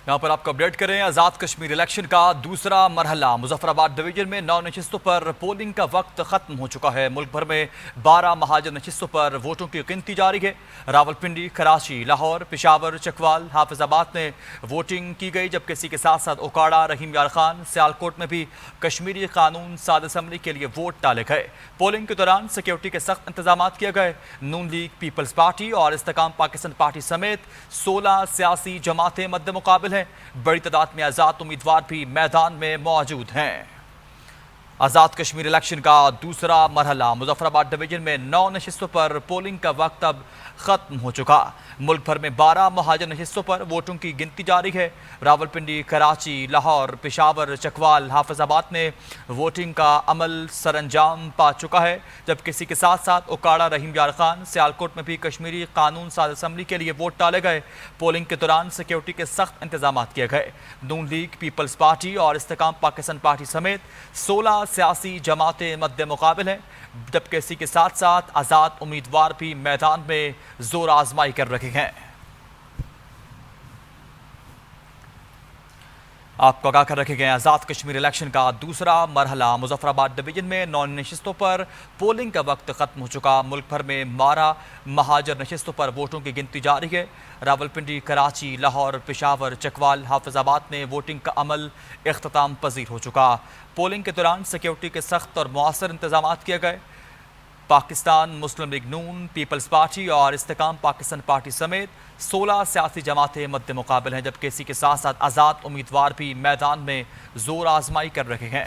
یہاں پر آپ کو اپڈیٹ کریں آزاد کشمیر الیکشن کا دوسرا مرحلہ مظفر آباد ڈویژن میں 9 نشستوں پر پولنگ کا وقت ختم ہو چکا ہے۔ ملک بھر میں 12 مہاجر نشستوں پر ووٹوں کی گنتی جاری ہے۔ راولپنڈی، کراچی، لاہور، پشاور، چکوال، حافظ آباد میں ووٹنگ کی گئی، جبکہ اسی کے ساتھ ساتھ اوکاڑہ، رحیم یار خان، سیالکوٹ میں بھی کشمیری قانون ساز اسمبلی کے لیے ووٹ ڈالے گئے۔ پولنگ کے دوران سیکیورٹی کے سخت انتظامات کیے گئے۔ نون لیگ، پیپلز پارٹی اور استحکام پاکستان پارٹی سمیت 16 سیاسی جماعتیں مد مقابل ہیں۔ بڑی تعداد میں آزاد امیدوار بھی میدان میں موجود ہیں۔ آزاد کشمیر الیکشن کا دوسرا مرحلہ مظفر آباد ڈویژن میں 9 نشستوں پر پولنگ کا وقت اب ختم ہو چکا۔ ملک بھر میں 12 مہاجر نشستوں پر ووٹوں کی گنتی جاری ہے۔ راولپنڈی، کراچی، لاہور، پشاور، چکوال، حافظ آباد میں ووٹنگ کا عمل سر انجام پا چکا ہے، جبکہ اسی کے ساتھ ساتھ اوکاڑہ، رحیم یار خان، سیالکوٹ میں بھی کشمیری قانون ساز اسمبلی کے لیے ووٹ ڈالے گئے۔ پولنگ کے دوران سیکیورٹی کے سخت انتظامات کیے گئے۔ نون لیگ، پیپلز پارٹی اور استحکام پاکستان پارٹی سمیت 16 سیاسی جماعتیں مد مقابل ہیں، جبکہ اسی کے ساتھ ساتھ آزاد امیدوار بھی میدان میں زور آزمائی کر رہے ہیں۔ آپ کو آگاہ کر رکھے گئے آزاد کشمیر الیکشن کا دوسرا مرحلہ مظفر آباد ڈویژن میں 9 نشستوں پر پولنگ کا وقت ختم ہو چکا۔ ملک بھر میں 12 مہاجر نشستوں پر ووٹوں کی گنتی جاری ہے۔ راولپنڈی، کراچی، لاہور، پشاور، چکوال، حافظ آباد میں ووٹنگ کا عمل اختتام پذیر ہو چکا۔ پولنگ کے دوران سیکیورٹی کے سخت اور مؤثر انتظامات کیے گئے۔ پاکستان مسلم لیگ نون، پیپلز پارٹی اور استحکام پاکستان پارٹی سمیت 16 سیاسی جماعتیں مد مقابل ہیں، جبکہ اسی کے ساتھ ساتھ آزاد امیدوار بھی میدان میں زور آزمائی کر رہے ہیں۔